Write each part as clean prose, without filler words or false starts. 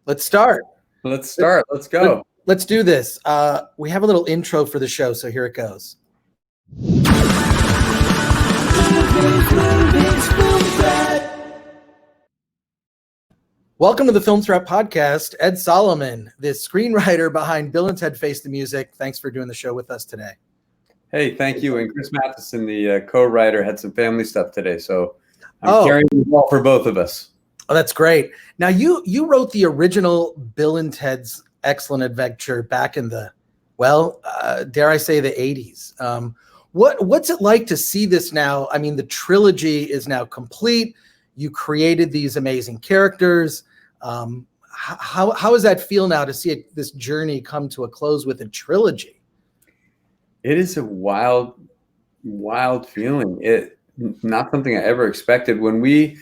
Let's start. Let's start. Let's go. Let's do this. We have a little intro for the show, so here it goes. Welcome to the Film Threat Podcast. Ed Solomon, the screenwriter behind Bill and Ted Face the Music. Thanks for doing the show with us today. Hey, thank you. And Chris Matheson, the co-writer, had some family stuff today, so I'm carrying the ball for both of us. Oh, that's great. Now, you wrote the original Bill and Ted's Excellent Adventure back in the, dare I say, the 80s. What's it like to see this now? I mean, the trilogy is now complete. You created these amazing characters. How does that feel now to see this journey come to a close with a trilogy? It is a wild feeling. Not something I ever expected. When we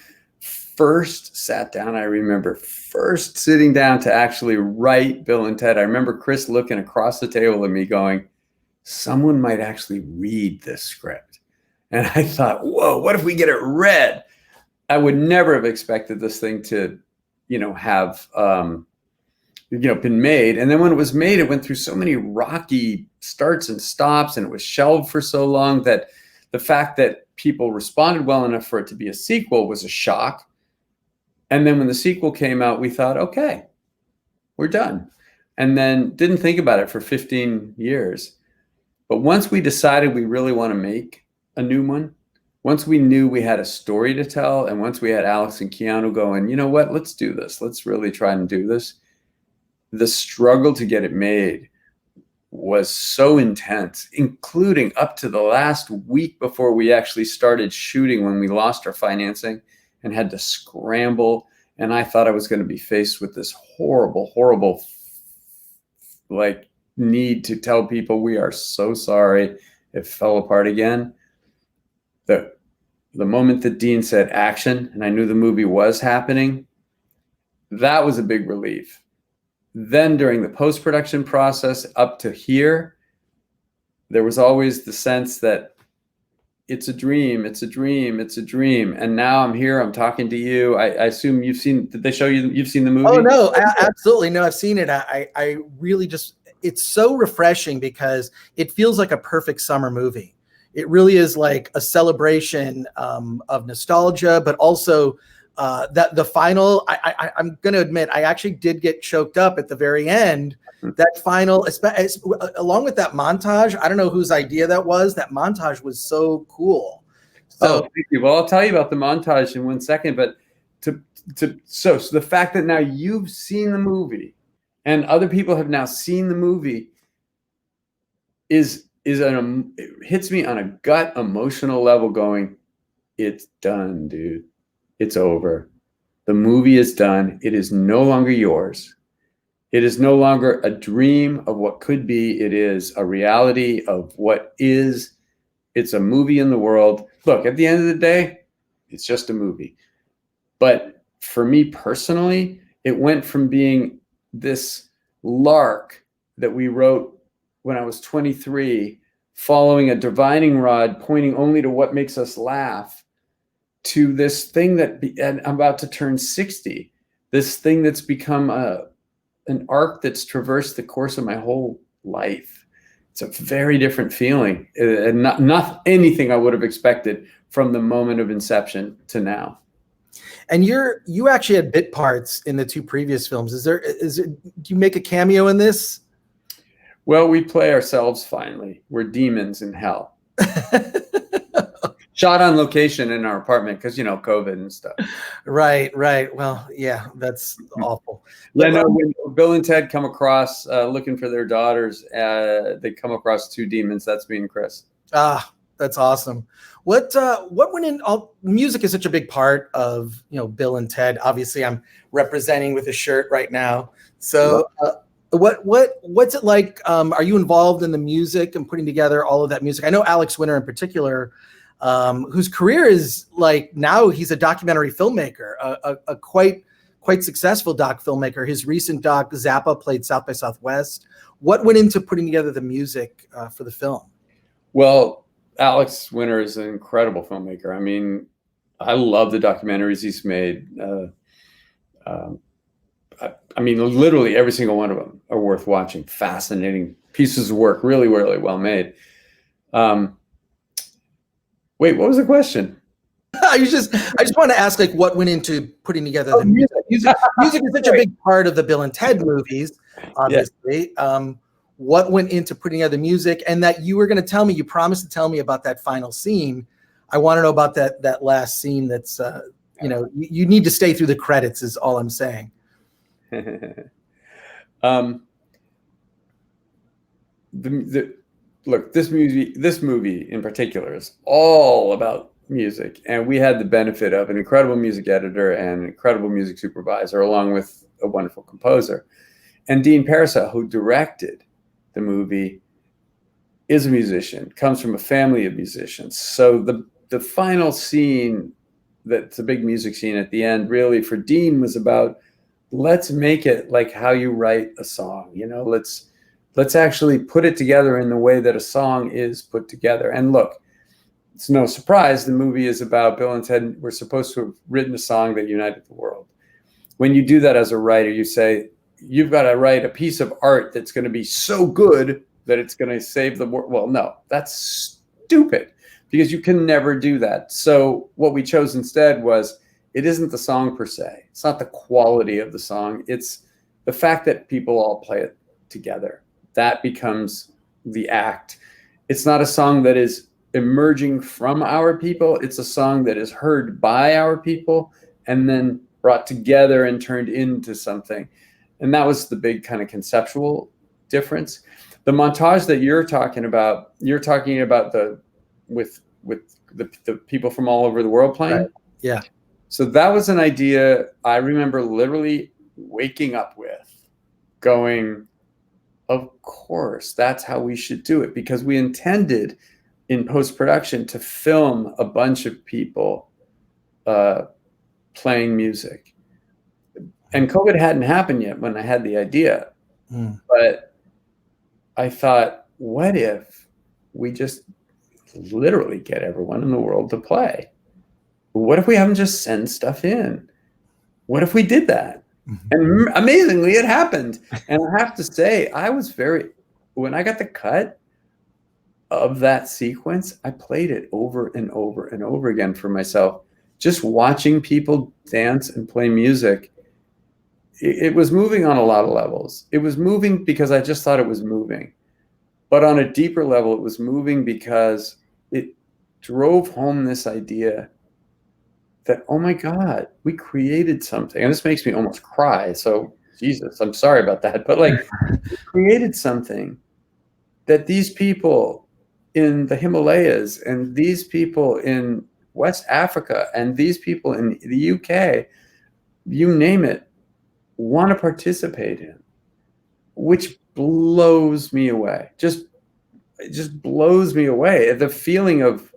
first sat down, I remember first sitting down to actually write Bill and Ted. I remember Chris looking across the table at me going, someone might actually read this script. And I thought, whoa, what if we get it read? I would never have expected this thing to, have, been made. And then when it was made, it went through so many rocky starts and stops, and it was shelved for so long that the fact that people responded well enough for it to be a sequel was a shock. And then when the sequel came out, we thought, okay, we're done. And then didn't think about it for 15 years. But once we decided we really want to make a new one, once we knew we had a story to tell, and once we had Alex and Keanu going, you know what, let's do this. Let's really try and do this. The struggle to get it made was so intense, including up to the last week before we actually started shooting, when we lost our financing and had to scramble. And I thought I was going to be faced with this horrible, need to tell people we are so sorry it fell apart again. The moment that Dean said action, and I knew the movie was happening, that was a big relief. Then during the post-production process up to here, there was always the sense that it's a dream. And now I'm here, I'm talking to you. I assume did they show you've seen the movie? Oh, no, absolutely. No, I've seen it. I really it's so refreshing because it feels like a perfect summer movie. It really is like a celebration of nostalgia, but also that the final, I'm going to admit, I actually did get choked up at the very end. That final, along with that montage, I don't know whose idea that was. That montage was so cool. So, thank you. Well, I'll tell you about the montage in 1 second, but so the fact that now you've seen the movie and other people have now seen the movie it hits me on a gut emotional level going, it's done, dude. It's over. The movie is done. It is no longer yours. It is no longer a dream of what could be. It is a reality of what is. It's a movie in the world. Look, at the end of the day, it's just a movie. But for me personally, it went from being this lark that we wrote when I was 23, following a divining rod, pointing only to what makes us laugh, to this thing and I'm about to turn 60, this thing that's become an arc that's traversed the course of my whole life. It's a very different feeling, and not anything I would have expected from the moment of inception to now. And you actually had bit parts in the two previous films. Do you make a cameo in this? Well, we play ourselves finally. We're demons in hell. Shot on location in our apartment because, COVID and stuff. Right. Well, yeah, that's awful. Yeah, no, when Bill and Ted come across looking for their daughters, they come across two demons. That's me and Chris. Ah, that's awesome. What went in? Music is such a big part of, Bill and Ted. Obviously, I'm representing with a shirt right now. So what's it like? Are you involved in the music and putting together all of that music? I know Alex Winter in particular, whose career is now he's a documentary filmmaker, a quite successful doc filmmaker. His recent doc Zappa played South by Southwest. What went into putting together the music for the film? Well, Alex Winter is an incredible filmmaker. I mean, I love the documentaries he's made. I mean, literally every single one of them are worth watching. Fascinating pieces of work, really, really well made. Wait, what was the question? I just want to ask, like, what went into putting together the music? Music is such a big part of the Bill and Ted movies, obviously. Yeah. What went into putting together the music, and that you were going to tell me, you promised to tell me about that final scene. I want to know about that last scene. That's you need to stay through the credits is all I'm saying. Look, this movie in particular is all about music, and we had the benefit of an incredible music editor and an incredible music supervisor, along with a wonderful composer. And Dean Parasell, who directed the movie, is a musician, comes from a family of musicians. So the final scene, that's a big music scene at the end, really for Dean was about, let's make it like how you write a song. Let's actually put it together in the way that a song is put together. And look, it's no surprise the movie is about Bill and Ted. We're supposed to have written a song that united the world. When you do that as a writer, you say, you've got to write a piece of art that's going to be so good that it's going to save the world. Well, no, that's stupid, because you can never do that. So what we chose instead was, it isn't the song per se. It's not the quality of the song. It's the fact that people all play it together. That becomes the act. It's not a song that is emerging from our people. It's a song that is heard by our people and then brought together and turned into something. And that was the big kind of conceptual difference. The montage that you're talking about with the people from all over the world playing. Right. Yeah. So that was an idea I remember literally waking up with, going, of course, that's how we should do it, because we intended in post-production to film a bunch of people playing music. And COVID hadn't happened yet when I had the idea. But I thought, what if we just literally get everyone in the world to play? What if we have them just send stuff in? What if we did that? And amazingly, it happened. And I have to say, when I got the cut of that sequence, I played it over and over and over again for myself. Just watching people dance and play music, it was moving on a lot of levels. It was moving because I just thought it was moving. But on a deeper level, it was moving because it drove home this idea that, oh my God, we created something. And this makes me almost cry. So Jesus, I'm sorry about that. But like, we created something that these people in the Himalayas and these people in West Africa and these people in the UK, you name it, want to participate in, which blows me away. It just blows me away. The feeling of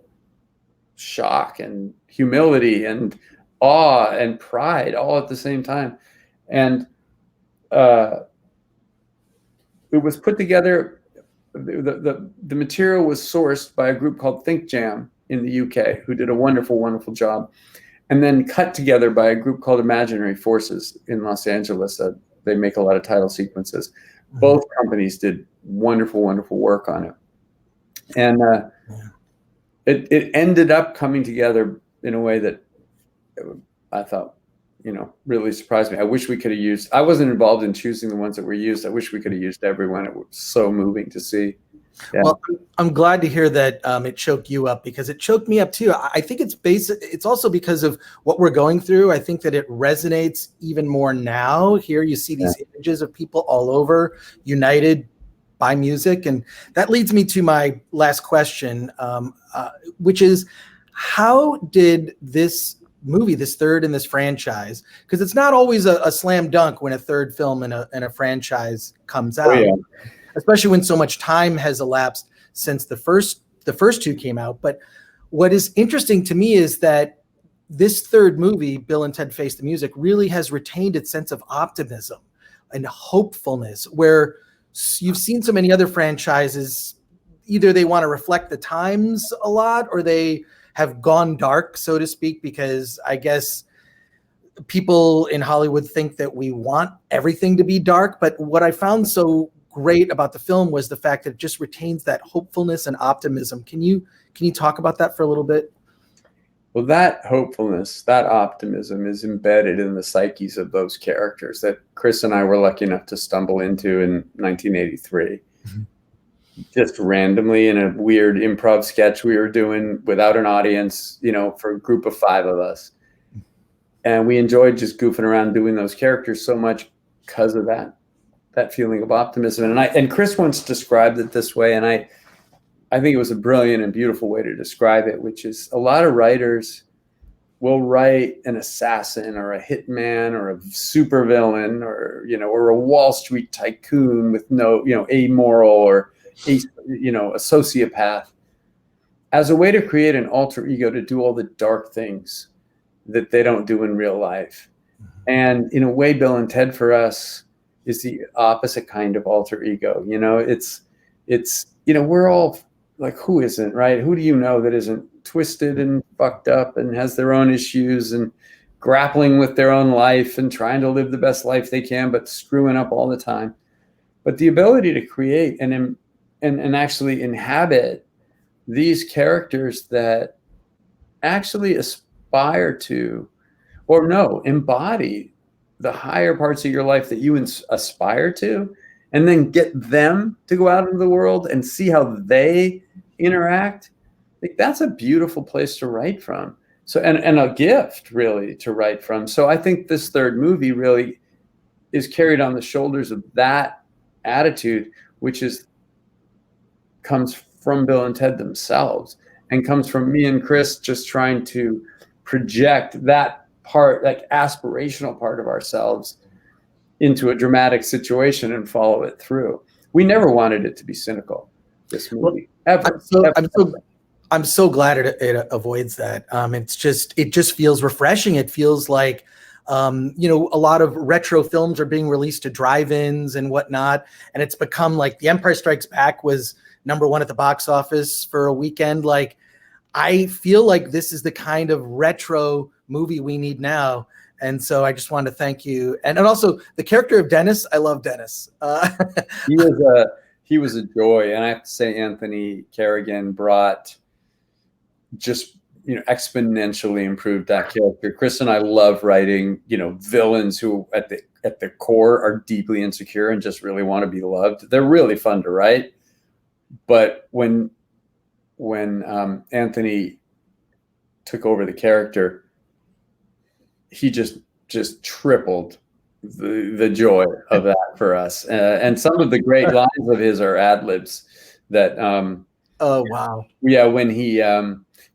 shock and humility and awe and pride all at the same time. And it was put together. The material was sourced by a group called Think Jam in the UK, who did a wonderful, wonderful job, and then cut together by a group called Imaginary Forces in Los Angeles. They make a lot of title sequences. Both companies did wonderful, wonderful work on it. And it ended up coming together in a way that I thought, really surprised me. I wish we could have used, I wasn't involved in choosing the ones that were used. I wish we could have used everyone. It was so moving to see. Yeah. Well, I'm glad to hear that it choked you up, because it choked me up too. I think it's also because of what we're going through. I think that it resonates even more now. Here you see these images of people all over united by music. And that leads me to my last question, which is, how did this movie, this third in this franchise, because it's not always a slam dunk when a third film in a franchise comes out, especially when so much time has elapsed since the first two came out. But what is interesting to me is that this third movie, Bill and Ted Face the Music, really has retained its sense of optimism and hopefulness, where you've seen so many other franchises, either they want to reflect the times a lot, or they have gone dark, so to speak, because I guess people in Hollywood think that we want everything to be dark, but what I found so great about the film was the fact that it just retains that hopefulness and optimism. Can you talk about that for a little bit? Well, that hopefulness, that optimism is embedded in the psyches of those characters that Chris and I were lucky enough to stumble into in 1983. Mm-hmm. Just randomly in a weird improv sketch we were doing without an audience, for a group of 5 of us. And we enjoyed just goofing around doing those characters so much because of that feeling of optimism. And Chris once described it this way, and I think it was a brilliant and beautiful way to describe it, which is a lot of writers will write an assassin or a hitman or a supervillain or a Wall Street tycoon with no, amoral or a sociopath as a way to create an alter ego to do all the dark things that they don't do in real life. And in a way, Bill and Ted for us is the opposite kind of alter ego. It's we're all like, who isn't, right? Who do you know that isn't twisted and fucked up and has their own issues and grappling with their own life and trying to live the best life they can, but screwing up all the time. But the ability to create and actually inhabit these characters that actually aspire to, or no, embody the higher parts of your life that you aspire to, and then get them to go out into the world and see how they interact. Like, that's a beautiful place to write from. So, and a gift really to write from. So I think this third movie really is carried on the shoulders of that attitude, which comes from Bill and Ted themselves, and comes from me and Chris just trying to project that part, like aspirational part of ourselves, into a dramatic situation and follow it through. We never wanted it to be cynical, this movie. Ever. I'm so glad it avoids that. It just feels refreshing. It feels like, a lot of retro films are being released to drive-ins and whatnot. And it's become like The Empire Strikes Back was #1 at the box office for a weekend. Like, I feel like this is the kind of retro movie we need now. And so I just wanted to thank you. And also the character of Dennis, I love Dennis. He was a joy. And I have to say, Anthony Carrigan brought just, exponentially improved that character. Chris and I love writing, villains who at the core are deeply insecure and just really want to be loved. They're really fun to write. But when Anthony took over the character, he just tripled the joy of that for us. And some of the great lines of his are ad libs that. Oh wow! Yeah, when he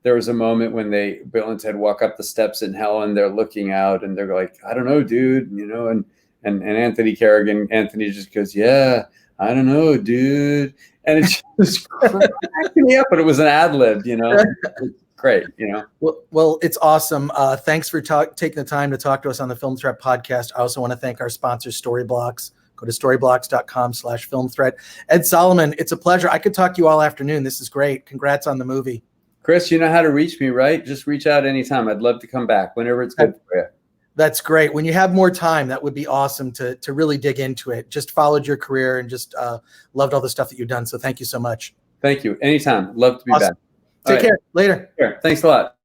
there was a moment when Bill and Ted walk up the steps in hell and they're looking out and they're like, I don't know, dude, and Anthony just goes, yeah, I don't know, dude, and it just cracked me up, but it was an ad lib, Great, Well, it's awesome. Thanks for taking the time to talk to us on the Film Threat podcast. I also want to thank our sponsor, Storyblocks. Go to storyblocks.com/filmthreat. Ed Solomon, it's a pleasure. I could talk to you all afternoon. This is great. Congrats on the movie. Chris, you know how to reach me, right? Just reach out anytime. I'd love to come back whenever it's good for you. That's great. When you have more time, that would be awesome to really dig into it. Just followed your career and just loved all the stuff that you've done. So thank you so much. Thank you. Anytime. Love to be back. Take care. Later. Sure. Thanks a lot.